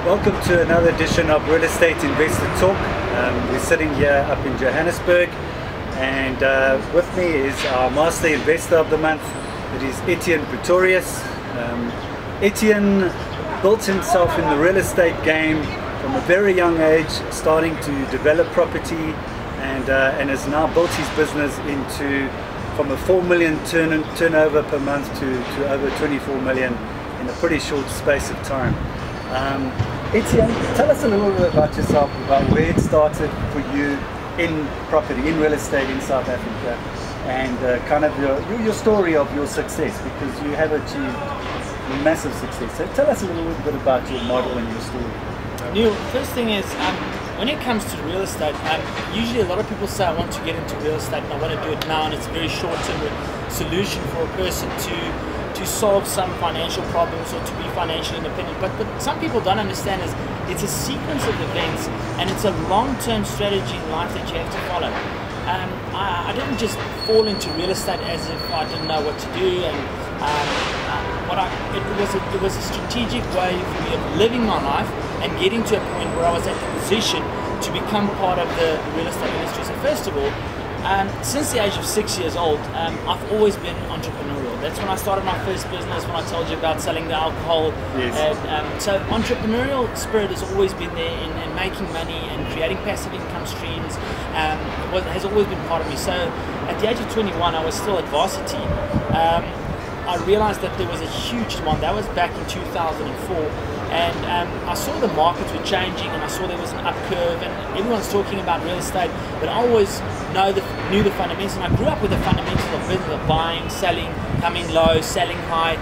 Welcome to another edition of Real Estate Investor Talk. We're sitting here up in Johannesburg, and with me is our Master Investor of the Month. It is Ettiene Pretorius. Ettiene built himself in the real estate game from a very young age, starting to develop property, and has now built his business from a 4 million turnover per month to over 24 million in a pretty short space of time. Ettiene, tell us a little bit about yourself, about where it started for you in property, in real estate in South Africa, and kind of your story of your success, because you have achieved massive success. So tell us a little bit about your model and your story. Neil, first thing is, when it comes to real estate, usually a lot of people say I want to get into real estate and I want to do it now, and it's a very short-term solution for a person to solve some financial problems or to be financially independent. But some people don't understand is it's a sequence of events, and it's a long-term strategy in life that you have to follow. I didn't just fall into real estate as if I didn't know what to do, and it was a strategic way for me of living my life and getting to a point where I was at the position to become part of the real estate industry. So first of all, since the age of 6 years old, I've always been entrepreneurial. That's when I started my first business, when I told you about selling the alcohol. Yes. So entrepreneurial spirit has always been there in making money and creating passive income streams. Has always been part of me. So at the age of 21, I was still at varsity. I realized that there was a huge demand. That was back in 2004. And I saw the markets were changing, and I saw there was an up curve, and everyone's talking about real estate, but I always knew the fundamentals, and I grew up with the fundamentals of business, of buying, selling, coming low, selling high.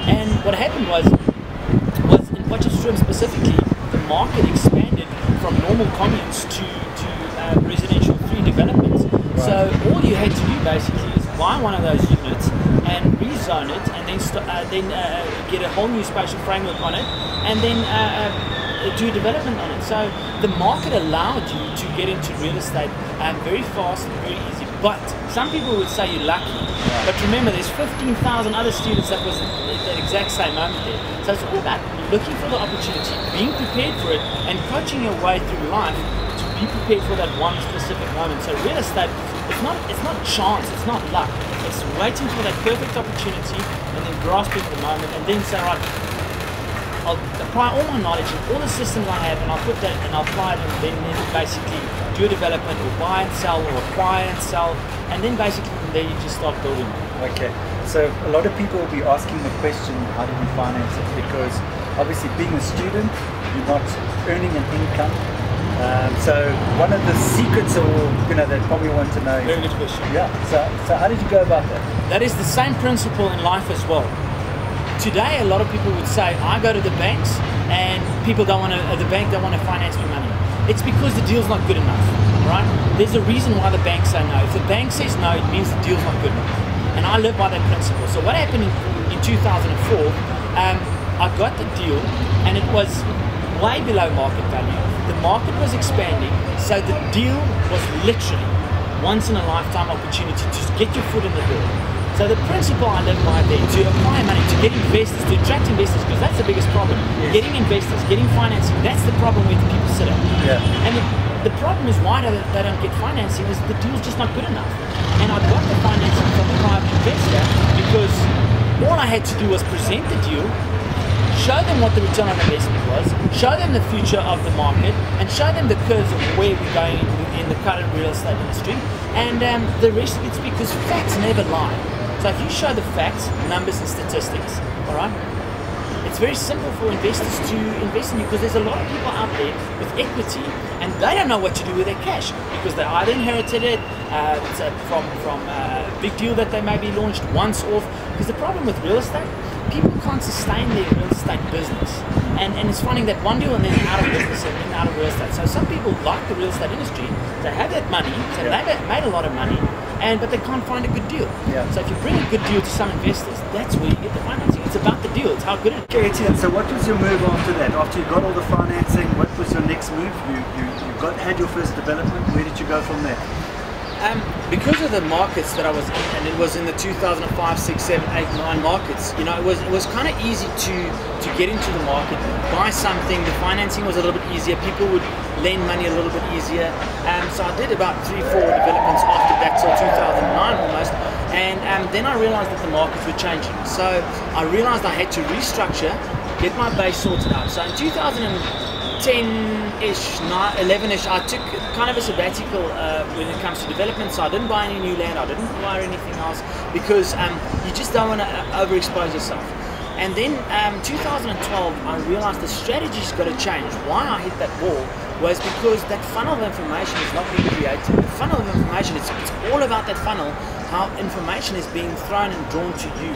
And what happened was in Potchefstroom specifically, the market expanded from normal communes to residential free developments. Right. So all you had to do basically is buy one of those units and rezone it, and then get a whole new spatial framework on it, and then do development on it. So the market allowed you to get into real estate very fast and very easy. But some people would say you're lucky. Right. But remember, there's 15,000 other students that was at that exact same moment there. So it's all about looking for the opportunity, being prepared for it, and coaching your way through life to be prepared for that one specific moment. So real estate, it's not chance, it's not luck. It's waiting for that perfect opportunity and then grasping the moment, and then say, right, I'll apply all my knowledge and all the systems I have, and I'll put that and I'll apply it, and then basically do a development, or buy and sell, or acquire and sell, and then basically from there you just start building. Okay, so a lot of people will be asking the question, how do we finance it? Because obviously being a student, you're not earning an income. So one of the secrets, or they probably want to know. Very good question. Yeah. So how did you go about that? That is the same principle in life as well. Today, a lot of people would say, I go to the banks, and people don't want to. The bank don't want to finance me money. It's because the deal's not good enough, right? There's a reason why the banks say no. If the bank says no, it means the deal's not good enough. And I live by that principle. So what happened in 2004? I got the deal, and it was way below market value. The market was expanding, so the deal was literally once in a lifetime opportunity to get your foot in the door. So the principle I live by there, to apply money, to get investors, to attract investors, because that's the biggest problem. Yes. Getting investors, getting financing, that's the problem where the people sit at. Yeah. And the problem is why they don't get financing is the deal's just not good enough. And I got the financing from a private investor because all I had to do was present the deal, show them what the return on investment was, show them the future of the market, and show them the curves of where we're going in the current real estate industry. And the rest of it's because facts never lie. So if you show the facts, numbers and statistics, all right, it's very simple for investors to invest in you, because there's a lot of people out there with equity and they don't know what to do with their cash, because they either inherited it from a big deal that they maybe launched once off. Because the problem with real estate, people can't sustain their real estate business, and it's finding that one deal and then out of business and then out of real estate. So some people like the real estate industry, they have that money, so they've made a lot of money, but they can't find a good deal. Yeah. So if you bring a good deal to some investors, that's where you get the financing. It's about the deal, it's how good it is. Okay, Ettiene, so what was your move after that? After you got all the financing, what was your next move? You had your first development. Where did you go from there? Because of the markets that I was in, and it was in the 2005, 6, 7, 8, 9 markets, you know, it was kind of easy to get into the market, buy something. The financing was a little bit easier. People would lend money a little bit easier. So I did about 3, 4 developments after that till 2009 almost. And then I realized that the markets were changing. So I realized I had to restructure, get my base sorted out. So in 2010-ish, 11-ish, I took kind of a sabbatical when it comes to development. So I didn't buy any new land, I didn't acquire anything else, because you just don't want to overexpose yourself. And then 2012, I realized the strategy's got to change. Why I hit that wall was because that funnel of information is not being created. The funnel of information, it's all about that funnel, how information is being thrown and drawn to you.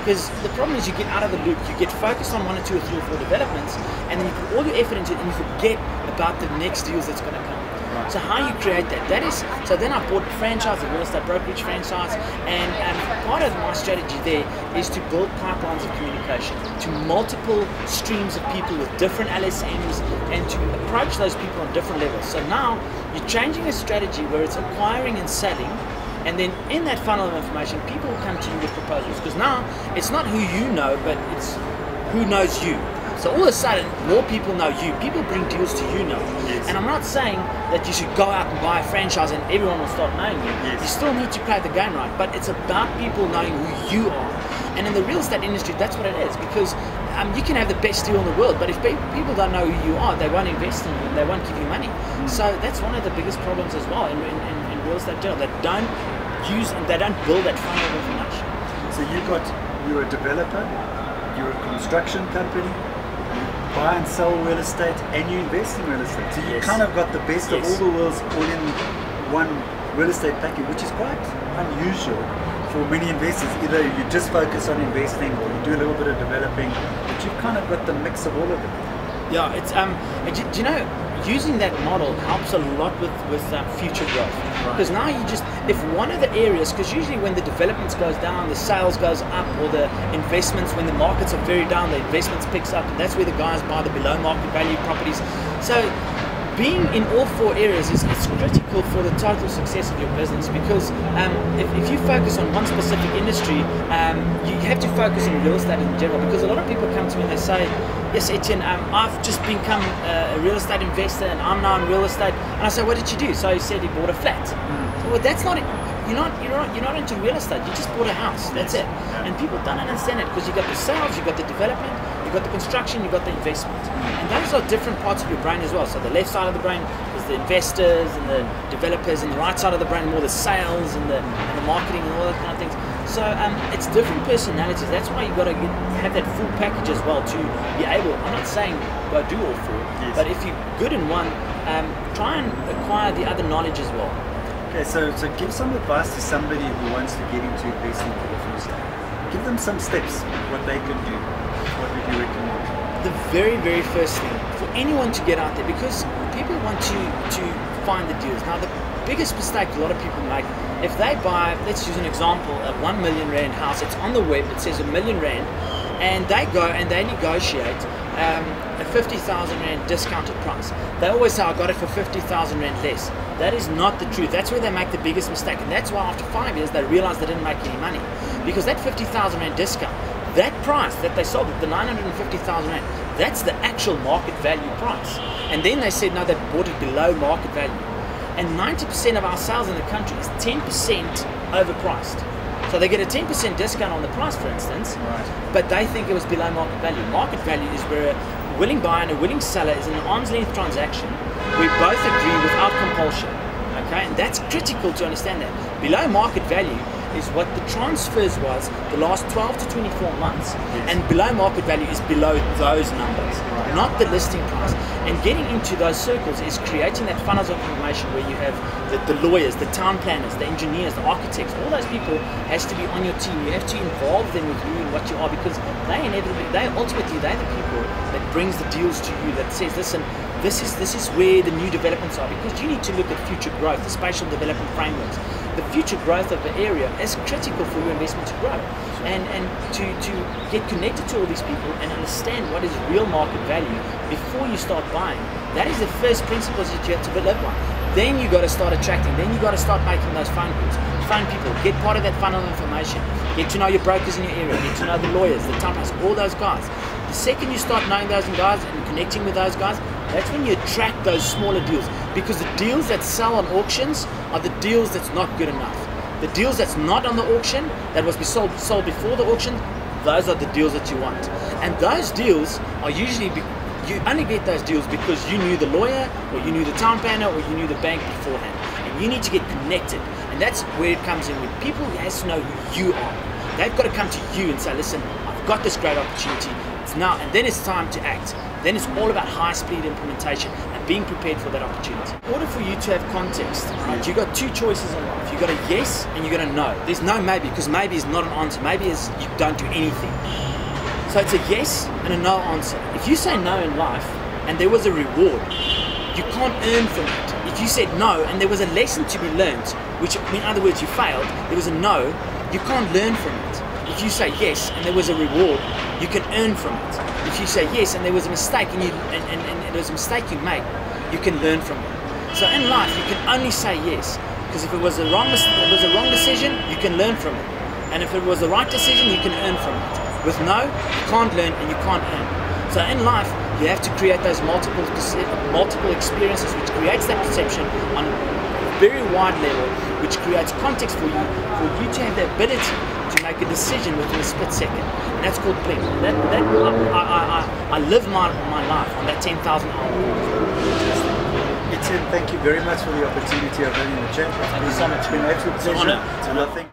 Because the problem is you get out of the loop, you get focused on 1 or 2 or 3 or 4 developments, and then you put all your effort into it and you forget about the next deals that's going to come. Right. So how you create that is, so then I bought a franchise, a real estate brokerage franchise, and part of my strategy there is to build pipelines of communication to multiple streams of people with different LSMs, and to approach those people on different levels. So now you're changing a strategy where it's acquiring and selling, and then in that funnel of information, people will come to you with proposals, because now it's not who you know, but it's who knows you. So all of a sudden, more people know you. People bring deals to you now. Yes. And I'm not saying that you should go out and buy a franchise and everyone will start knowing you. Yes. You still need to play the game right, but it's about people knowing who you are. And in the real estate industry, that's what it is, because you can have the best deal in the world, but if people don't know who you are, they won't invest in you, they won't give you money. So that's one of the biggest problems as well in real estate general. They don't use and they don't build that funnel of information. So you're a developer, you're a construction company, buy and sell real estate, and you invest in real estate. So you kind of got the best of all the worlds all in one real estate package, which is quite unusual for many investors. Either you just focus on investing or you do a little bit of developing, but you've kind of got the mix of all of it. Yeah, it's do you know, using that model helps a lot with future growth, because now you just, if one of the areas, because usually when the developments goes down, the sales goes up, or the investments, when the markets are very down, the investments picks up, and that's where the guys buy the below market value properties. So being in all 4 areas is critical for the total success of your business, because if you focus on one specific industry, you have to focus on real estate in general, because a lot of people come to me and they say, yes, Ettiene, I've just become a real estate investor and I'm now in real estate. And I say, what did you do? So he said he bought a flat. So, well, that's not it. You're not into real estate. You just bought a house. That's it. And people don't understand it, because you got the sales, you got the development, you got the construction, you got the investment. And those are different parts of your brain as well. So the left side of the brain is the investors and the developers, and the right side of the brain more the sales and the marketing and all that kind of things. So it's different personalities. That's why you got to have that full package as well to be able. I'm not saying go do all 4, but if you're good in one, try and acquire the other knowledge as well. Okay, so give some advice to somebody who wants to get into investing for the first time. Give them some steps, what they can do. What would you recommend? The very, very first thing for anyone to get out there, because people want to find the deals. Now, the biggest mistake a lot of people make, if they buy, let's use an example, a 1 million rand house, it's on the web, it says R1 million, and they go and they negotiate a 50,000 rand discounted price. They always say, I got it for 50,000 rand less. That is not the truth. That's where they make the biggest mistake, and that's why after 5 years they realize they didn't make any money, because that 50,000 rand discount, that price that they sold it, the 950,000 rand, that's the actual market value price. And then they said, no, they bought it below market value. And 90% of our sales in the country is 10% overpriced. So they get a 10% discount on the price, for instance, but they think it was below market value. Market value is where a willing buyer and a willing seller is in an arm's length transaction. We both agree without compulsion. Okay, and that's critical to understand that. Below market value is what the transfers was the last 12 to 24 months, and below market value is below those numbers, not the listing price. And getting into those circles is creating that funnels of information where you have the lawyers, the town planners, the engineers, the architects, all those people has to be on your team. You have to involve them with you and what you are, because they're the people that brings the deals to you, that says, listen, this is where the new developments are, because you need to look at future growth, the spatial development frameworks. The future growth of the area is critical for your investment to grow, and to get connected to all these people and understand what is real market value before you start buying. That is the first principles that you have to live by. Then you got to start attracting. Then you got to start making those phone calls. Phone people. Get part of that funnel of information. Get to know your brokers in your area. Get to know the lawyers, the townhouse, all those guys. The second you start knowing those guys and connecting with those guys, that's when you attract those smaller deals. Because the deals that sell on auctions are the deals that's not good enough. The deals that's not on the auction, that was sold before the auction, those are the deals that you want. And those deals are usually, you only get those deals because you knew the lawyer, or you knew the town planner, or you knew the bank beforehand. And you need to get connected. And that's where it comes in. When people has to know who you are. They've got to come to you and say, listen, I've got this great opportunity. It's now, and then it's time to act. Then it's all about high-speed implementation and being prepared for that opportunity. In order for you to have context, right, you've got two choices in life. You've got a yes and you've got a no. There's no maybe, because maybe is not an answer. Maybe is you don't do anything. So it's a yes and a no answer. If you say no in life and there was a reward, you can't earn from it. If you said no and there was a lesson to be learned, which in other words you failed, there was a no, you can't learn from it. If you say yes and there was a reward, you can earn from it. If you say yes and there was a mistake and there was a mistake you made, you can learn from it. So in life you can only say yes, because if it was a wrong decision, you can learn from it. And if it was the right decision, you can earn from it. With no, you can't learn and you can't earn. So in life, you have to create those multiple experiences, which creates that perception on a very wide level, which creates context for you to have the ability to make a decision within a split second. And that's called PLEM. I live my life on that 10,000 hour. Ettiene, thank you very much for the opportunity of having the chat. Thank you so much. It's been an absolute pleasure. It's an honor.